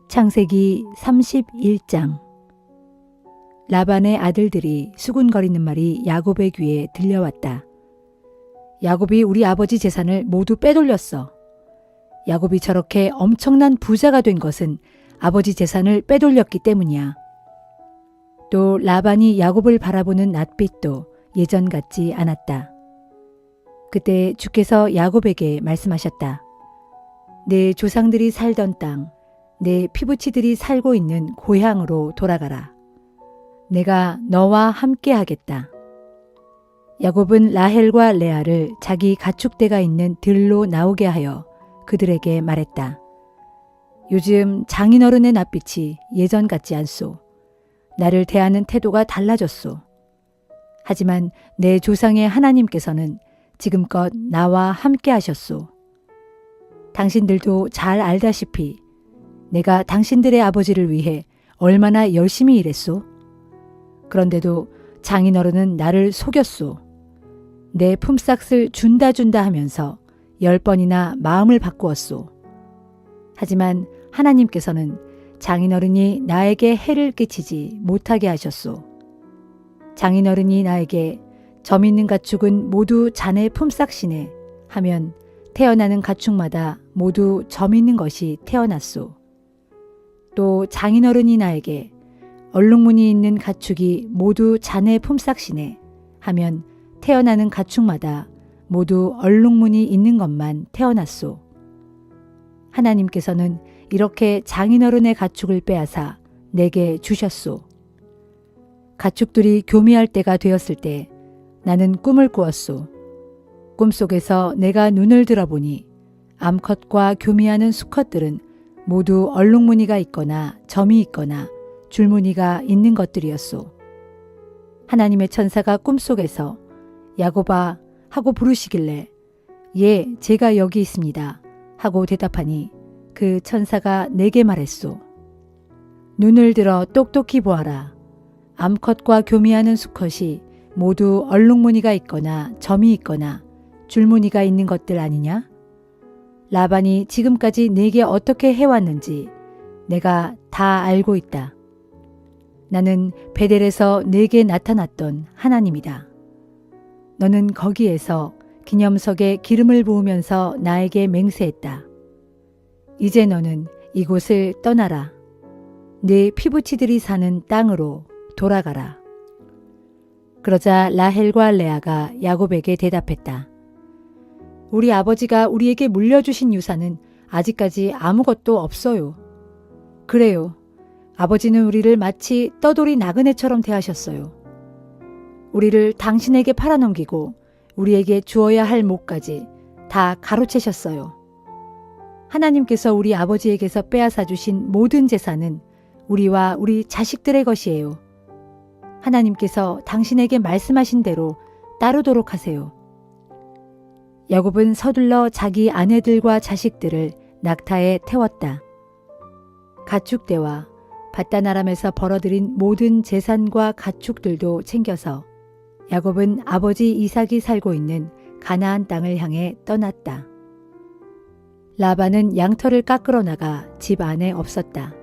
창세기 31장. 라반의 아들들이 수군거리는 말이 야곱의 귀에 들려왔다. 야곱이 우리 아버지 재산을 모두 빼돌렸어. 야곱이 저렇게 엄청난 부자가 된 것은 아버지 재산을 빼돌렸기 때문이야. 또 라반이 야곱을 바라보는 낯빛도 예전 같지 않았다. 그때 주께서 야곱에게 말씀하셨다. 내 조상들이 살던 땅, 내 피부치들이 살고 있는 고향으로 돌아가라. 내가 너와 함께 하겠다. 야곱은 라헬과 레아를 자기 가축대가 있는 들로 나오게 하여 그들에게 말했다. 요즘 장인어른의 낯빛이 예전 같지 않소. 나를 대하는 태도가 달라졌소. 하지만 내 조상의 하나님께서는 지금껏 나와 함께 하셨소. 당신들도 잘 알다시피 내가 당신들의 아버지를 위해 얼마나 열심히 일했소. 그런데도 장인어른은 나를 속였소. 내 품삯을 준다 하면서 10번이나 마음을 바꾸었소. 하지만 하나님께서는 장인어른이 나에게 해를 끼치지 못하게 하셨소. 장인어른이 나에게 점 있는 가축은 모두 자네 품삯이네 하면 태어나는 가축마다 모두 점 있는 것이 태어났소. 또 장인어른이 나에게 얼룩무늬 있는 가축이 모두 자네 품삯이네 하면 태어나는 가축마다 모두 얼룩무늬 있는 것만 태어났소. 하나님께서는 이렇게 장인어른의 가축을 빼앗아 내게 주셨소. 가축들이 교미할 때가 되었을 때 나는 꿈을 꾸었소. 꿈속에서 내가 눈을 들어보니 암컷과 교미하는 수컷들은 모두 얼룩무늬가 있거나 점이 있거나 줄무늬가 있는 것들이었소. 하나님의 천사가 꿈속에서 야곱아 하고 부르시길래 예, 제가 여기 있습니다 하고 대답하니 그 천사가 내게 말했소. 눈을 들어 똑똑히 보아라. 암컷과 교미하는 수컷이 모두 얼룩무늬가 있거나 점이 있거나 줄무늬가 있는 것들 아니냐? 라반이 지금까지 내게 어떻게 해왔는지 내가 다 알고 있다. 나는 베델에서 내게 나타났던 하나님이다. 너는 거기에서 기념석에 기름을 부으면서 나에게 맹세했다. 이제 너는 이곳을 떠나라. 네 피부치들이 사는 땅으로 돌아가라. 그러자 라헬과 레아가 야곱에게 대답했다. 우리 아버지가 우리에게 물려주신 유산은 아직까지 아무것도 없어요. 그래요. 아버지는 우리를 마치 떠돌이 나그네처럼 대하셨어요. 우리를 당신에게 팔아넘기고 우리에게 주어야 할 몫까지 다 가로채셨어요. 하나님께서 우리 아버지에게서 빼앗아 주신 모든 재산은 우리와 우리 자식들의 것이에요. 하나님께서 당신에게 말씀하신 대로 따르도록 하세요. 야곱은 서둘러 자기 아내들과 자식들을 낙타에 태웠다. 가축대와 밧단아람에서 벌어들인 모든 재산과 가축들도 챙겨서 야곱은 아버지 이삭이 살고 있는 가나안 땅을 향해 떠났다. 라반은 양털을 깎으러 나가 집 안에 없었다.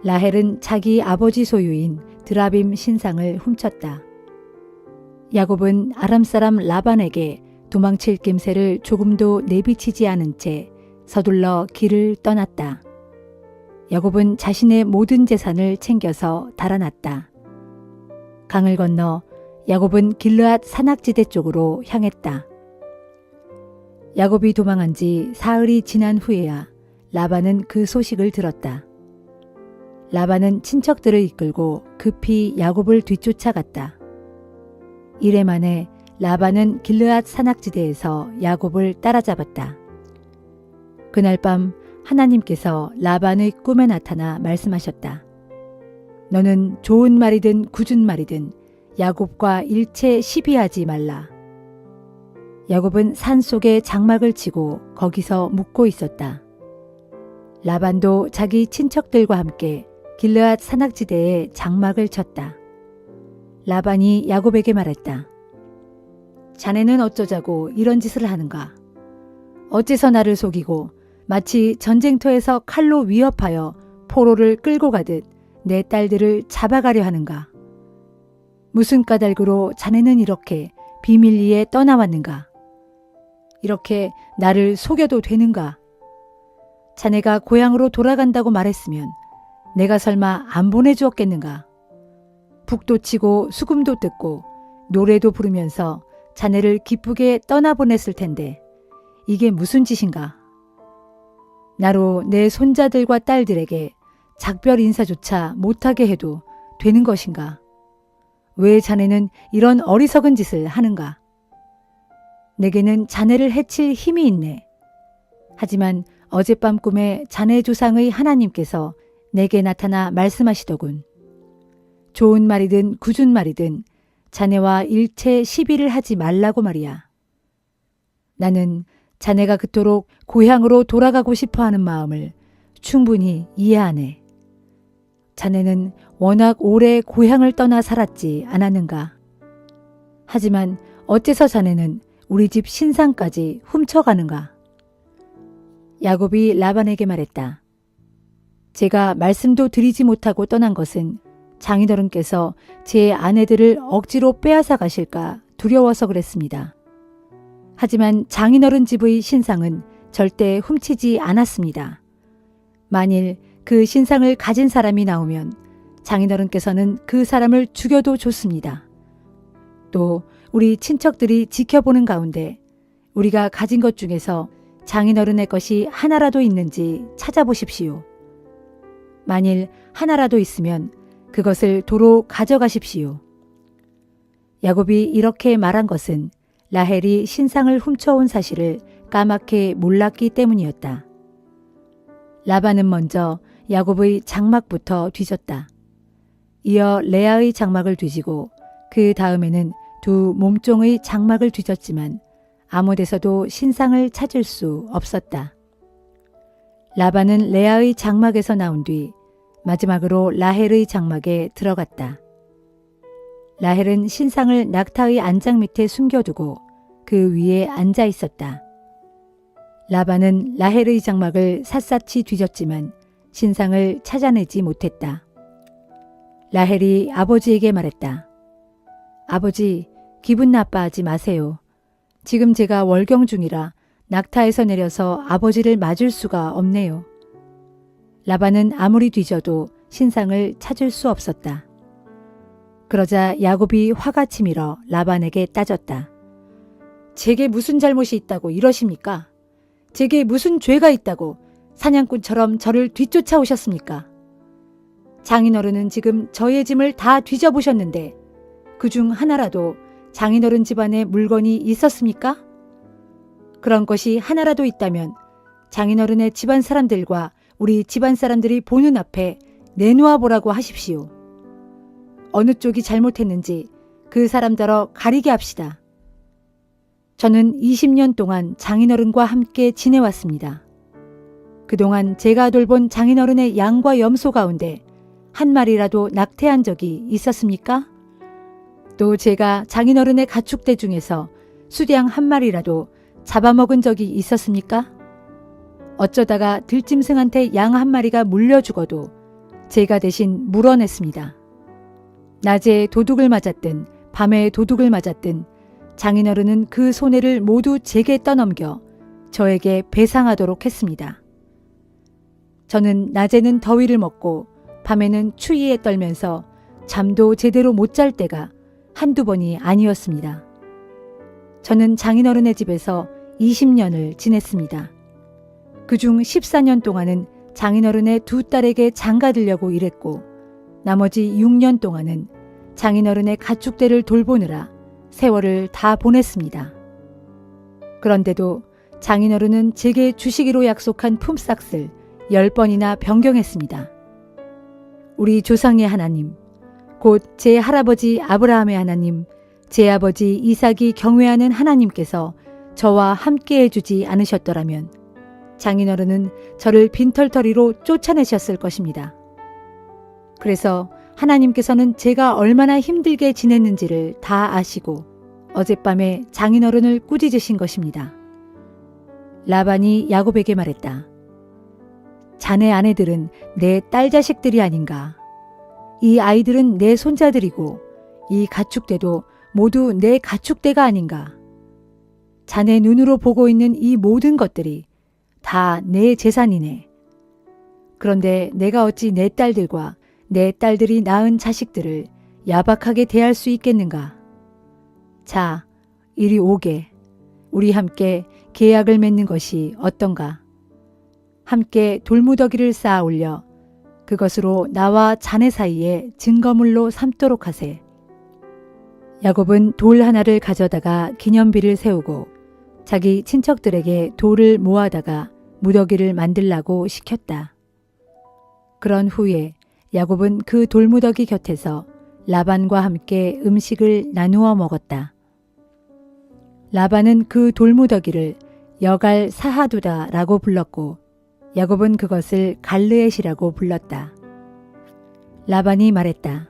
라헬은 자기 아버지 소유인 드라빔 신상을 훔쳤다. 야곱은 아람 사람 라반에게 도망칠 낌새를 조금도 내비치지 않은 채 서둘러 길을 떠났다. 야곱은 자신의 모든 재산을 챙겨서 달아났다. 강을 건너 야곱은 길르앗 산악지대 쪽으로 향했다. 야곱이 도망한 지 사흘이 지난 후에야 라반은 그 소식을 들었다. 라반은 친척들을 이끌고 급히 야곱을 뒤쫓아갔다. 이래 만에 라반은 길르앗 산악지대에서 야곱을 따라잡았다. 그날 밤 하나님께서 라반의 꿈에 나타나 말씀하셨다. 너는 좋은 말이든 굳은 말이든 야곱과 일체 시비하지 말라. 야곱은 산 속에 장막을 치고 거기서 묵고 있었다. 라반도 자기 친척들과 함께 길르앗 산악지대에 장막을 쳤다. 라반이 야곱에게 말했다. 자네는 어쩌자고 이런 짓을 하는가? 어째서 나를 속이고 마치 전쟁터에서 칼로 위협하여 포로를 끌고 가듯 내 딸들을 잡아가려 하는가? 무슨 까닭으로 자네는 이렇게 비밀리에 떠나왔는가? 이렇게 나를 속여도 되는가? 자네가 고향으로 돌아간다고 말했으면 내가 설마 안 보내주었겠는가? 북도 치고 수금도 뜯고 노래도 부르면서 자네를 기쁘게 떠나보냈을 텐데 이게 무슨 짓인가? 나로 내 손자들과 딸들에게 작별 인사조차 못하게 해도 되는 것인가? 왜 자네는 이런 어리석은 짓을 하는가? 내게는 자네를 해칠 힘이 있네. 하지만 어젯밤 꿈에 자네 조상의 하나님께서 내게 나타나 말씀하시더군. 좋은 말이든 굳은 말이든 자네와 일체 시비를 하지 말라고 말이야. 나는 자네가 그토록 고향으로 돌아가고 싶어하는 마음을 충분히 이해하네. 자네는 워낙 오래 고향을 떠나 살았지 않았는가? 하지만 어째서 자네는 우리 집 신상까지 훔쳐가는가? 야곱이 라반에게 말했다. 제가 말씀도 드리지 못하고 떠난 것은 장인어른께서 제 아내들을 억지로 빼앗아 가실까 두려워서 그랬습니다. 하지만 장인어른 집의 신상은 절대 훔치지 않았습니다. 만일 그 신상을 가진 사람이 나오면 장인어른께서는 그 사람을 죽여도 좋습니다. 또 우리 친척들이 지켜보는 가운데 우리가 가진 것 중에서 장인어른의 것이 하나라도 있는지 찾아보십시오. 만일 하나라도 있으면 그것을 도로 가져가십시오. 야곱이 이렇게 말한 것은 라헬이 신상을 훔쳐온 사실을 까맣게 몰랐기 때문이었다. 라반은 먼저 야곱의 장막부터 뒤졌다. 이어 레아의 장막을 뒤지고 그 다음에는 두 몸종의 장막을 뒤졌지만 아무 데서도 신상을 찾을 수 없었다. 라반은 레아의 장막에서 나온 뒤 마지막으로 라헬의 장막에 들어갔다. 라헬은 신상을 낙타의 안장 밑에 숨겨두고 그 위에 앉아 있었다. 라반은 라헬의 장막을 샅샅이 뒤졌지만 신상을 찾아내지 못했다. 라헬이 아버지에게 말했다. 아버지, 기분 나빠하지 마세요. 지금 제가 월경 중이라 낙타에서 내려서 아버지를 맞을 수가 없네요. 라반은 아무리 뒤져도 신상을 찾을 수 없었다. 그러자 야곱이 화가 치밀어 라반에게 따졌다. 제게 무슨 잘못이 있다고 이러십니까? 제게 무슨 죄가 있다고 사냥꾼처럼 저를 뒤쫓아오셨습니까? 장인어른은 지금 저의 짐을 다 뒤져보셨는데 그중 하나라도 장인어른 집안에 물건이 있었습니까? 그런 것이 하나라도 있다면 장인어른의 집안 사람들과 우리 집안 사람들이 보는 앞에 내놓아 보라고 하십시오. 어느 쪽이 잘못했는지 그 사람더러 가리게 합시다. 저는 20년 동안 장인어른과 함께 지내왔습니다. 그동안 제가 돌본 장인어른의 양과 염소 가운데 한 마리라도 낙태한 적이 있었습니까? 또 제가 장인어른의 가축대 중에서 수량 한 마리라도 잡아먹은 적이 있었습니까? 어쩌다가 들짐승한테 양 한 마리가 물려 죽어도 제가 대신 물어냈습니다. 낮에 도둑을 맞았든 밤에 도둑을 맞았든 장인어른은 그 손해를 모두 제게 떠넘겨 저에게 배상하도록 했습니다. 저는 낮에는 더위를 먹고 밤에는 추위에 떨면서 잠도 제대로 못 잘 때가 한두 번이 아니었습니다. 저는 장인어른의 집에서 20년을 지냈습니다. 그중 14년 동안은 장인어른의 두 딸에게 장가들려고 일했고 나머지 6년 동안은 장인어른의 가축대를 돌보느라 세월을 다 보냈습니다. 그런데도 장인어른은 제게 주시기로 약속한 품삯을 10번이나 변경했습니다. 우리 조상의 하나님, 곧 제 할아버지 아브라함의 하나님, 제 아버지 이삭이 경외하는 하나님께서 저와 함께 해주지 않으셨더라면 장인어른은 저를 빈털터리로 쫓아내셨을 것입니다. 그래서 하나님께서는 제가 얼마나 힘들게 지냈는지를 다 아시고 어젯밤에 장인어른을 꾸짖으신 것입니다. 라반이 야곱에게 말했다. 자네 아내들은 내 딸 자식들이 아닌가. 이 아이들은 내 손자들이고 이 가축대도 모두 내 가축대가 아닌가. 자네 눈으로 보고 있는 이 모든 것들이 다 내 재산이네. 그런데 내가 어찌 내 딸들과 내 딸들이 낳은 자식들을 야박하게 대할 수 있겠는가? 자, 이리 오게. 우리 함께 계약을 맺는 것이 어떤가? 함께 돌무더기를 쌓아 올려 그것으로 나와 자네 사이에 증거물로 삼도록 하세. 야곱은 돌 하나를 가져다가 기념비를 세우고 자기 친척들에게 돌을 모아다가 무더기를 만들라고 시켰다. 그런 후에 야곱은 그 돌무더기 곁에서 라반과 함께 음식을 나누어 먹었다. 라반은 그 돌무더기를 여갈 사하두다라고 불렀고 야곱은 그것을 갈르엣이라고 불렀다. 라반이 말했다.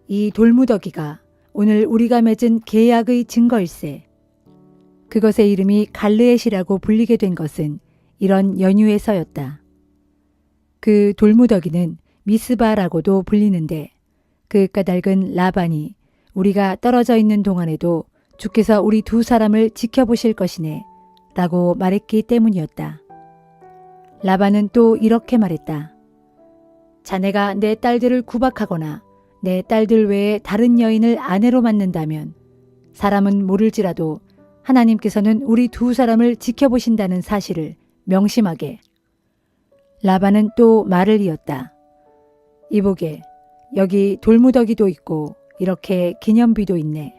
이 돌무더기가 오늘 우리가 맺은 계약의 증거일세. 그것의 이름이 갈르엣이라고 불리게 된 것은 이런 연유에서였다. 그 돌무더기는 미스바라고도 불리는데 그 까닭은 라반이 우리가 떨어져 있는 동안에도 주께서 우리 두 사람을 지켜보실 것이네 라고 말했기 때문이었다. 라반은 또 이렇게 말했다. 자네가 내 딸들을 구박하거나 내 딸들 외에 다른 여인을 아내로 맞는다면 사람은 모를지라도 하나님께서는 우리 두 사람을 지켜보신다는 사실을 명심하게. 라반은 또 말을 이었다. 이보게, 여기 돌무더기도 있고 이렇게 기념비도 있네.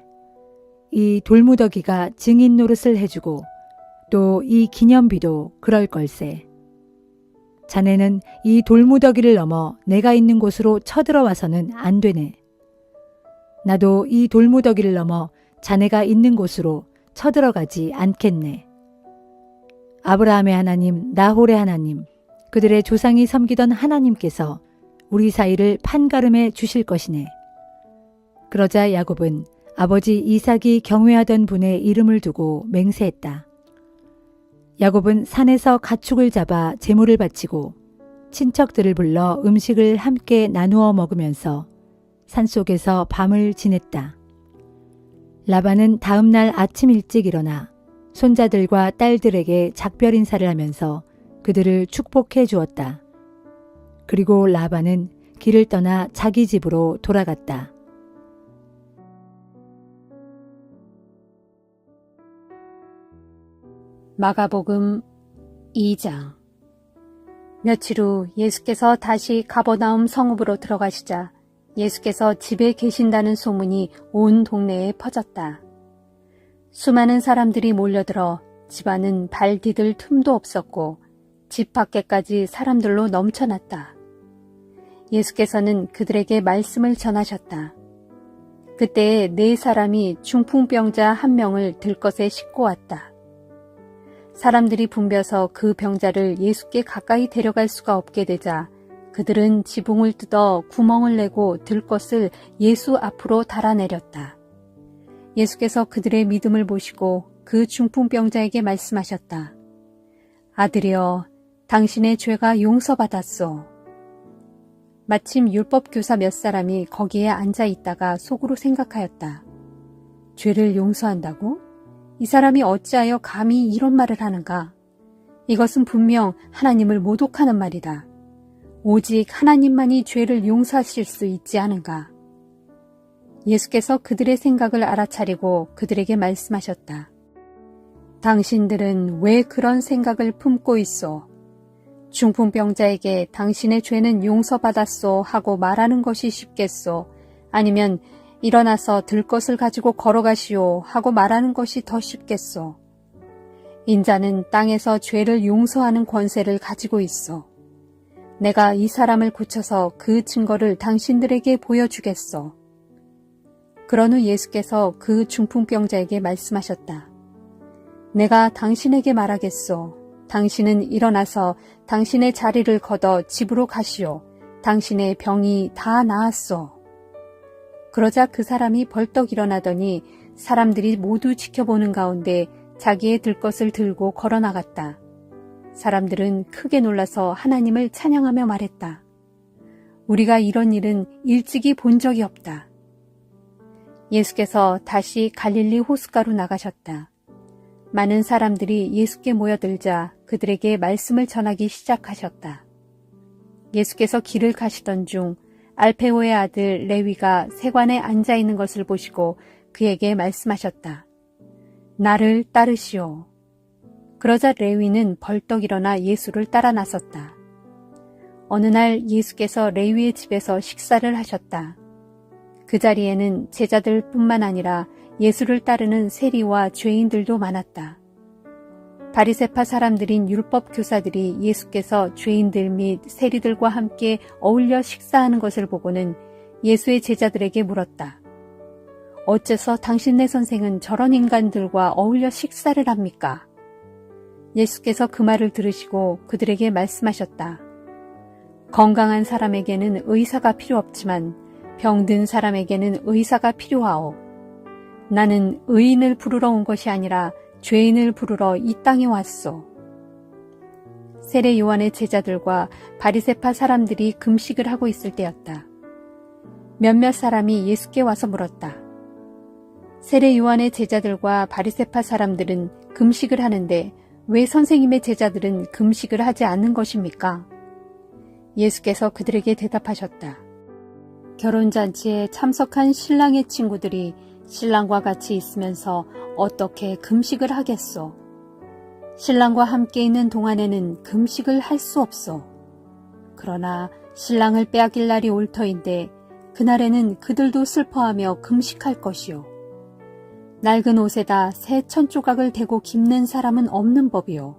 이 돌무더기가 증인 노릇을 해주고 또 이 기념비도 그럴 걸세. 자네는 이 돌무더기를 넘어 내가 있는 곳으로 쳐들어와서는 안 되네. 나도 이 돌무더기를 넘어 자네가 있는 곳으로 쳐들어가지 않겠네. 아브라함의 하나님, 나홀의 하나님, 그들의 조상이 섬기던 하나님께서 우리 사이를 판가름해 주실 것이네. 그러자 야곱은 아버지 이삭이 경외하던 분의 이름을 두고 맹세했다. 야곱은 산에서 가축을 잡아 제물을 바치고 친척들을 불러 음식을 함께 나누어 먹으면서 산속에서 밤을 지냈다. 라반은 다음 날 아침 일찍 일어나 손자들과 딸들에게 작별 인사를 하면서 그들을 축복해 주었다. 그리고 라반은 길을 떠나 자기 집으로 돌아갔다. 마가복음 2장. 며칠 후 예수께서 다시 가버나움 성읍으로 들어가시자 예수께서 집에 계신다는 소문이 온 동네에 퍼졌다. 수많은 사람들이 몰려들어 집 안은 발 디딜 틈도 없었고 집 밖에까지 사람들로 넘쳐났다. 예수께서는 그들에게 말씀을 전하셨다. 그때에 4사람이 중풍병자 1명을 들것에 싣고 왔다. 사람들이 붐벼서 그 병자를 예수께 가까이 데려갈 수가 없게 되자 그들은 지붕을 뜯어 구멍을 내고 들것을 예수 앞으로 달아내렸다. 예수께서 그들의 믿음을 보시고 그 중풍병자에게 말씀하셨다. 아들이여, 당신의 죄가 용서받았소. 마침 율법교사 몇 사람이 거기에 앉아 있다가 속으로 생각하였다. 죄를 용서한다고? 이 사람이 어찌하여 감히 이런 말을 하는가? 이것은 분명 하나님을 모독하는 말이다. 오직 하나님만이 죄를 용서하실 수 있지 않은가? 예수께서 그들의 생각을 알아차리고 그들에게 말씀하셨다. 당신들은 왜 그런 생각을 품고 있소? 중풍병자에게 당신의 죄는 용서받았소 하고 말하는 것이 쉽겠소? 아니면 일어나서 들것을 가지고 걸어가시오 하고 말하는 것이 더 쉽겠소? 인자는 땅에서 죄를 용서하는 권세를 가지고 있어. 내가 이 사람을 고쳐서 그 증거를 당신들에게 보여주겠소. 그런 후 예수께서 그 중풍병자에게 말씀하셨다. 내가 당신에게 말하겠소. 당신은 일어나서 당신의 자리를 걷어 집으로 가시오. 당신의 병이 다 나았소. 그러자 그 사람이 벌떡 일어나더니 사람들이 모두 지켜보는 가운데 자기의 들것을 들고 걸어나갔다. 사람들은 크게 놀라서 하나님을 찬양하며 말했다. 우리가 이런 일은 일찍이 본 적이 없다. 예수께서 다시 갈릴리 호숫가로 나가셨다. 많은 사람들이 예수께 모여들자 그들에게 말씀을 전하기 시작하셨다. 예수께서 길을 가시던 중 알페오의 아들 레위가 세관에 앉아 있는 것을 보시고 그에게 말씀하셨다. 나를 따르시오. 그러자 레위는 벌떡 일어나 예수를 따라 나섰다. 어느 날 예수께서 레위의 집에서 식사를 하셨다. 그 자리에는 제자들뿐만 아니라 예수를 따르는 세리와 죄인들도 많았다. 바리새파 사람들인 율법 교사들이 예수께서 죄인들 및 세리들과 함께 어울려 식사하는 것을 보고는 예수의 제자들에게 물었다. 어째서 당신네 선생은 저런 인간들과 어울려 식사를 합니까? 예수께서 그 말을 들으시고 그들에게 말씀하셨다. 건강한 사람에게는 의사가 필요 없지만 병든 사람에게는 의사가 필요하오. 나는 의인을 부르러 온 것이 아니라 죄인을 부르러 이 땅에 왔소. 세례 요한의 제자들과 바리새파 사람들이 금식을 하고 있을 때였다. 몇몇 사람이 예수께 와서 물었다. 세례 요한의 제자들과 바리새파 사람들은 금식을 하는데 왜 선생님의 제자들은 금식을 하지 않는 것입니까? 예수께서 그들에게 대답하셨다. 결혼잔치에 참석한 신랑의 친구들이 신랑과 같이 있으면서 어떻게 금식을 하겠소? 신랑과 함께 있는 동안에는 금식을 할 수 없소. 그러나 신랑을 빼앗길 날이 올 터인데 그날에는 그들도 슬퍼하며 금식할 것이요. 낡은 옷에다 새 천조각을 대고 깁는 사람은 없는 법이요.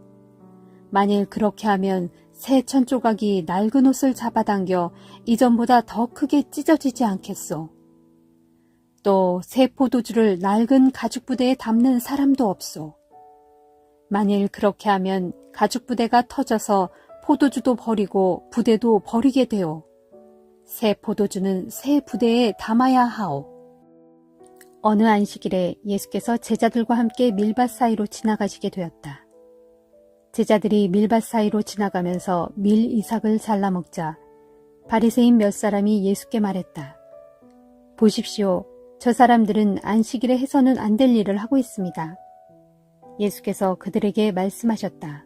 만일 그렇게 하면 새 천조각이 낡은 옷을 잡아당겨 이전보다 더 크게 찢어지지 않겠소. 또 새 포도주를 낡은 가죽 부대에 담는 사람도 없소. 만일 그렇게 하면 가죽 부대가 터져서 포도주도 버리고 부대도 버리게 되오. 새 포도주는 새 부대에 담아야 하오. 어느 안식일에 예수께서 제자들과 함께 밀밭 사이로 지나가시게 되었다. 제자들이 밀밭 사이로 지나가면서 밀 이삭을 잘라 먹자 바리새인 몇 사람이 예수께 말했다. 보십시오. 저 사람들은 안식일에 해서는 안 될 일을 하고 있습니다. 예수께서 그들에게 말씀하셨다.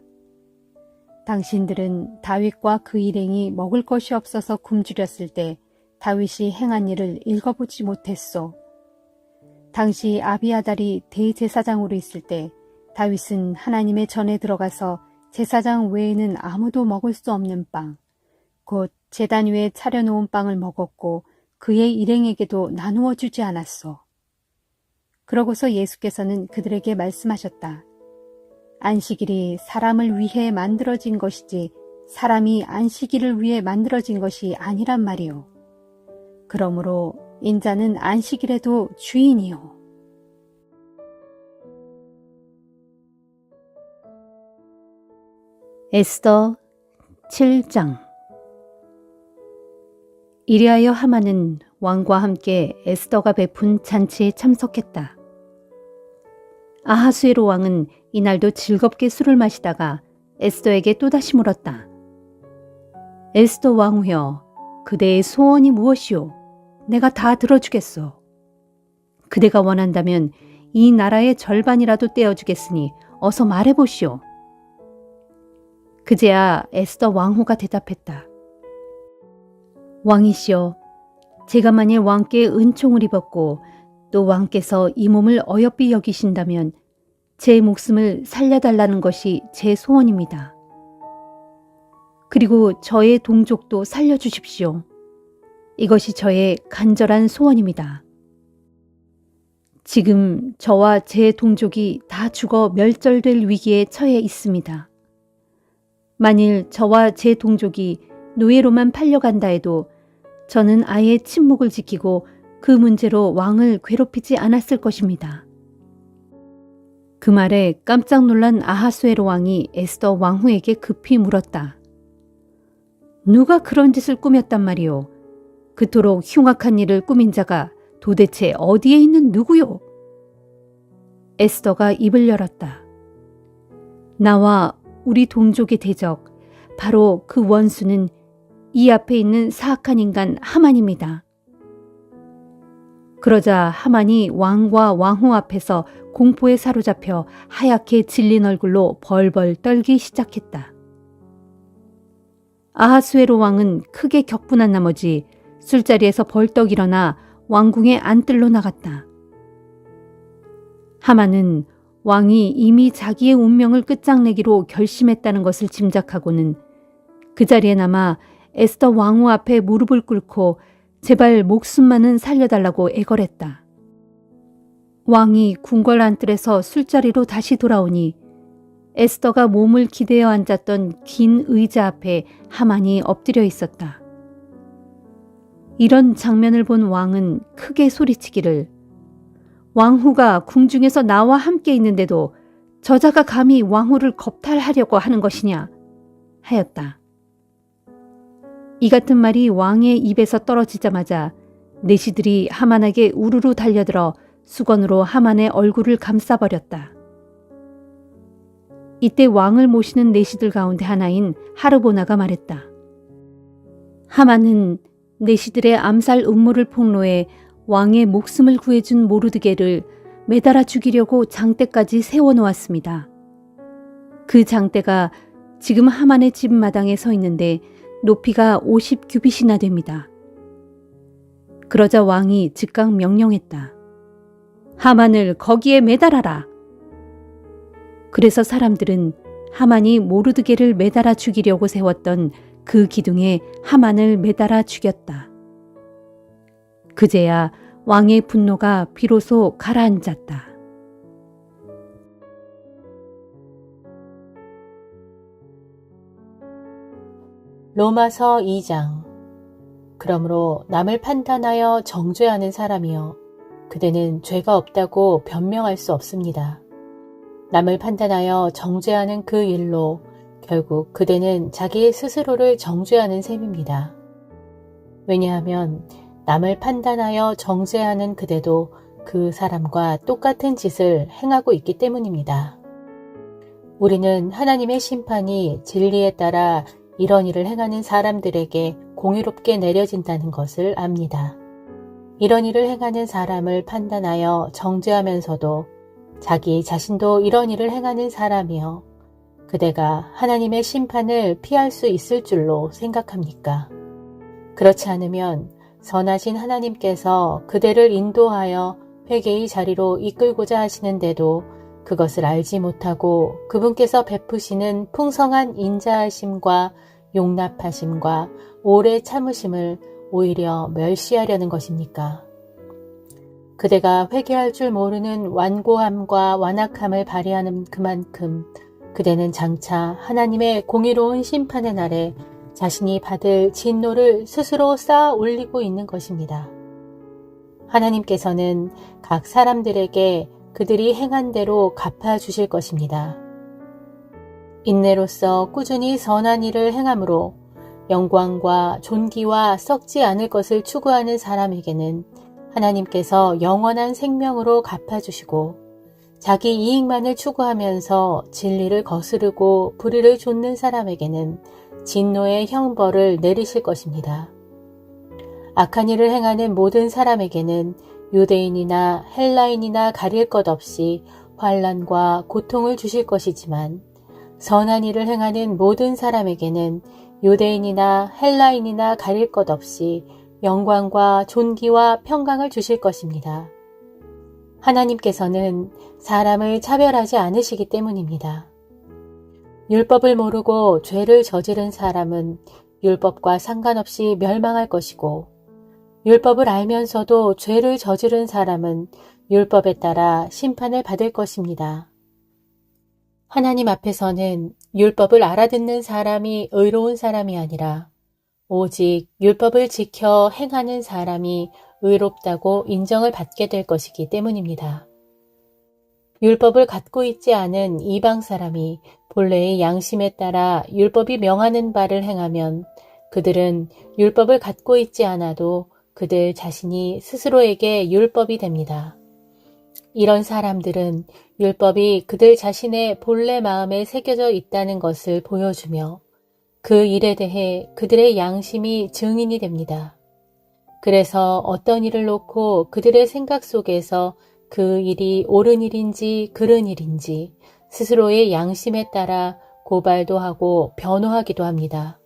당신들은 다윗과 그 일행이 먹을 것이 없어서 굶주렸을 때 다윗이 행한 일을 읽어보지 못했소. 당시 아비아달이 대제사장으로 있을 때 다윗은 하나님의 전에 들어가서 제사장 외에는 아무도 먹을 수 없는 빵, 곧 제단 위에 차려놓은 빵을 먹었고 그의 일행에게도 나누어 주지 않았소. 그러고서 예수께서는 그들에게 말씀하셨다. 안식일이 사람을 위해 만들어진 것이지 사람이 안식일을 위해 만들어진 것이 아니란 말이오. 그러므로 인자는 안식일에도 주인이요. 에스더 7장. 이리하여 하만은 왕과 함께 에스더가 베푼 잔치에 참석했다. 아하수에로 왕은 이날도 즐겁게 술을 마시다가 에스더에게 또다시 물었다. 에스더 왕후여, 그대의 소원이 무엇이오? 내가 다 들어주겠소. 그대가 원한다면 이 나라의 절반이라도 떼어주겠으니 어서 말해보시오. 그제야 에스더 왕후가 대답했다. 왕이시여, 제가 만일 왕께 은총을 입었고 또 왕께서 이 몸을 어여삐 여기신다면 제 목숨을 살려달라는 것이 제 소원입니다. 그리고 저의 동족도 살려주십시오. 이것이 저의 간절한 소원입니다. 지금 저와 제 동족이 다 죽어 멸절될 위기에 처해 있습니다. 만일 저와 제 동족이 노예로만 팔려간다 해도 저는 아예 침묵을 지키고 그 문제로 왕을 괴롭히지 않았을 것입니다. 그 말에 깜짝 놀란 아하수에로 왕이 에스더 왕후에게 급히 물었다. 누가 그런 짓을 꾸몄단 말이오? 그토록 흉악한 일을 꾸민 자가 도대체 어디에 있는 누구요? 에스더가 입을 열었다. 나와 우리 동족의 대적, 바로 그 원수는 이 앞에 있는 사악한 인간 하만입니다. 그러자 하만이 왕과 왕후 앞에서 공포에 사로잡혀 하얗게 질린 얼굴로 벌벌 떨기 시작했다. 아하수에로 왕은 크게 격분한 나머지 술자리에서 벌떡 일어나 왕궁의 안뜰로 나갔다. 하만은 왕이 이미 자기의 운명을 끝장내기로 결심했다는 것을 짐작하고는 그 자리에 남아 에스더 왕후 앞에 무릎을 꿇고 제발 목숨만은 살려달라고 애걸했다. 왕이 궁궐 안뜰에서 술자리로 다시 돌아오니 에스더가 몸을 기대어 앉았던 긴 의자 앞에 하만이 엎드려 있었다. 이런 장면을 본 왕은 크게 소리치기를 왕후가 궁중에서 나와 함께 있는데도 저자가 감히 왕후를 겁탈하려고 하는 것이냐 하였다. 이 같은 말이 왕의 입에서 떨어지자마자 내시들이 하만에게 우르르 달려들어 수건으로 하만의 얼굴을 감싸버렸다. 이때 왕을 모시는 내시들 가운데 하나인 하르보나가 말했다. 하만은 내시들의 암살 음모를 폭로해 왕의 목숨을 구해준 모르드게를 매달아 죽이려고 장대까지 세워놓았습니다. 그 장대가 지금 하만의 집 마당에 서 있는데 높이가 50규빗이나 됩니다. 그러자 왕이 즉각 명령했다. 하만을 거기에 매달아라. 그래서 사람들은 하만이 모르드게를 매달아 죽이려고 세웠던 그 기둥에 하만을 매달아 죽였다. 그제야 왕의 분노가 비로소 가라앉았다. 로마서 2장. 그러므로 남을 판단하여 정죄하는 사람이여 그대는 죄가 없다고 변명할 수 없습니다. 남을 판단하여 정죄하는 그 일로 결국 그대는 자기 스스로를 정죄하는 셈입니다. 왜냐하면 남을 판단하여 정죄하는 그대도 그 사람과 똑같은 짓을 행하고 있기 때문입니다. 우리는 하나님의 심판이 진리에 따라 이런 일을 행하는 사람들에게 공의롭게 내려진다는 것을 압니다. 이런 일을 행하는 사람을 판단하여 정죄하면서도 자기 자신도 이런 일을 행하는 사람이여 그대가 하나님의 심판을 피할 수 있을 줄로 생각합니까? 그렇지 않으면 선하신 하나님께서 그대를 인도하여 회개의 자리로 이끌고자 하시는데도 그것을 알지 못하고 그분께서 베푸시는 풍성한 인자하심과 용납하심과 오래 참으심을 오히려 멸시하려는 것입니까? 그대가 회개할 줄 모르는 완고함과 완악함을 발휘하는 그만큼 그대는 장차 하나님의 공의로운 심판의 날에 자신이 받을 진노를 스스로 쌓아 올리고 있는 것입니다. 하나님께서는 각 사람들에게 그들이 행한 대로 갚아주실 것입니다. 인내로써 꾸준히 선한 일을 행함으로 영광과 존귀와 썩지 않을 것을 추구하는 사람에게는 하나님께서 영원한 생명으로 갚아주시고 자기 이익만을 추구하면서 진리를 거스르고 불의를 좇는 사람에게는 진노의 형벌을 내리실 것입니다. 악한 일을 행하는 모든 사람에게는 유대인이나 헬라인이나 가릴 것 없이 환난과 고통을 주실 것이지만 선한 일을 행하는 모든 사람에게는 유대인이나 헬라인이나 가릴 것 없이 영광과 존귀와 평강을 주실 것입니다. 하나님께서는 사람을 차별하지 않으시기 때문입니다. 율법을 모르고 죄를 저지른 사람은 율법과 상관없이 멸망할 것이고 율법을 알면서도 죄를 저지른 사람은 율법에 따라 심판을 받을 것입니다. 하나님 앞에서는 율법을 알아듣는 사람이 의로운 사람이 아니라 오직 율법을 지켜 행하는 사람이 의롭다고 인정을 받게 될 것이기 때문입니다. 율법을 갖고 있지 않은 이방 사람이 본래의 양심에 따라 율법이 명하는 바를 행하면 그들은 율법을 갖고 있지 않아도 그들 자신이 스스로에게 율법이 됩니다. 이런 사람들은 율법이 그들 자신의 본래 마음에 새겨져 있다는 것을 보여주며 그 일에 대해 그들의 양심이 증인이 됩니다. 그래서 어떤 일을 놓고 그들의 생각 속에서 그 일이 옳은 일인지 그른 일인지 스스로의 양심에 따라 고발도 하고 변호하기도 합니다.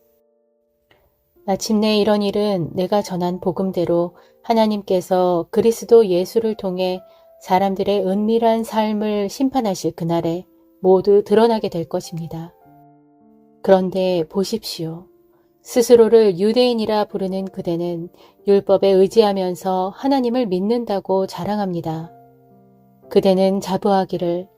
마침내 이런 일은 내가 전한 복음대로 하나님께서 그리스도 예수를 통해 사람들의 은밀한 삶을 심판하실 그날에 모두 드러나게 될 것입니다. 그런데 보십시오. 스스로를 유대인이라 부르는 그대는 율법에 의지하면서 하나님을 믿는다고 자랑합니다. 그대는 자부하기를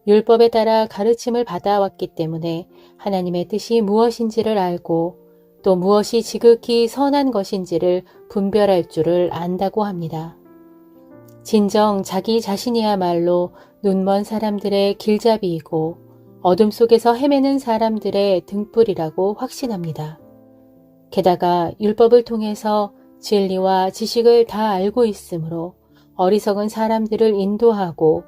율법에 따라 가르침을 받아왔기 때문에 하나님의 뜻이 무엇인지를 알고 또 무엇이 지극히 선한 것인지를 분별할 줄을 안다고 합니다. 진정 자기 자신이야말로 눈먼 사람들의 길잡이이고 어둠 속에서 헤매는 사람들의 등불이라고 확신합니다. 게다가 율법을 통해서 진리와 지식을 다 알고 있으므로 어리석은 사람들을 인도하고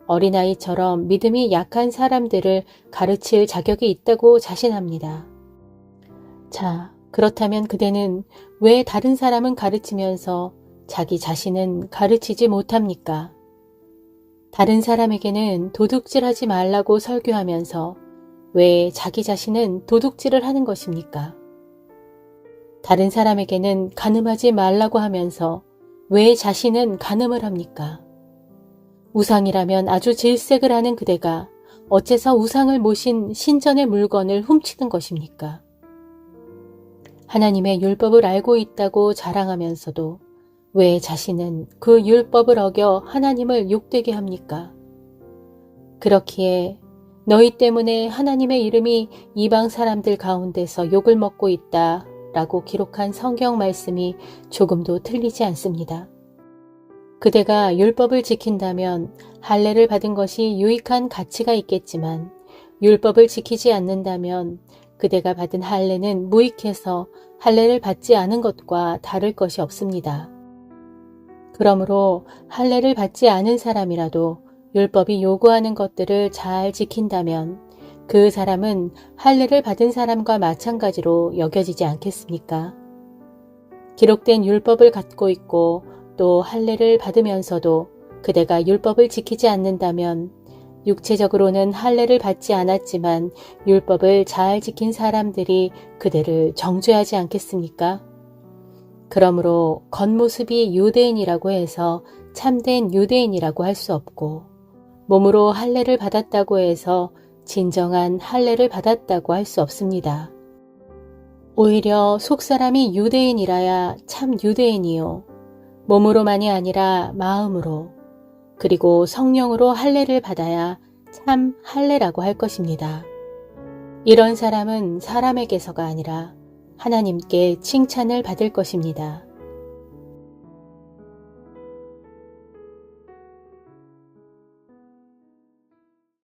어린아이처럼 믿음이 약한 사람들을 가르칠 자격이 있다고 자신합니다. 자, 그렇다면 그대는 왜 다른 사람은 가르치면서 자기 자신은 가르치지 못합니까? 다른 사람에게는 도둑질하지 말라고 설교하면서 왜 자기 자신은 도둑질을 하는 것입니까? 다른 사람에게는 간음하지 말라고 하면서 왜 자신은 간음을 합니까? 우상이라면 아주 질색을 하는 그대가 어째서 우상을 모신 신전의 물건을 훔치는 것입니까? 하나님의 율법을 알고 있다고 자랑하면서도 왜 자신은 그 율법을 어겨 하나님을 욕되게 합니까? 그렇기에 너희 때문에 하나님의 이름이 이방 사람들 가운데서 욕을 먹고 있다 라고 기록한 성경 말씀이 조금도 틀리지 않습니다. 그대가 율법을 지킨다면 할례를 받은 것이 유익한 가치가 있겠지만 율법을 지키지 않는다면 그대가 받은 할례는 무익해서 할례를 받지 않은 것과 다를 것이 없습니다. 그러므로 할례를 받지 않은 사람이라도 율법이 요구하는 것들을 잘 지킨다면 그 사람은 할례를 받은 사람과 마찬가지로 여겨지지 않겠습니까? 기록된 율법을 갖고 있고 또 할례를 받으면서도 그대가 율법을 지키지 않는다면 육체적으로는 할례를 받지 않았지만 율법을 잘 지킨 사람들이 그대를 정죄하지 않겠습니까? 그러므로 겉모습이 유대인이라고 해서 참된 유대인이라고 할 수 없고 몸으로 할례를 받았다고 해서 진정한 할례를 받았다고 할 수 없습니다. 오히려 속사람이 유대인이라야 참 유대인이요. 몸으로만이 아니라 마음으로 그리고 성령으로 할례를 받아야 참 할례라고 할 것입니다. 이런 사람은 사람에게서가 아니라 하나님께 칭찬을 받을 것입니다.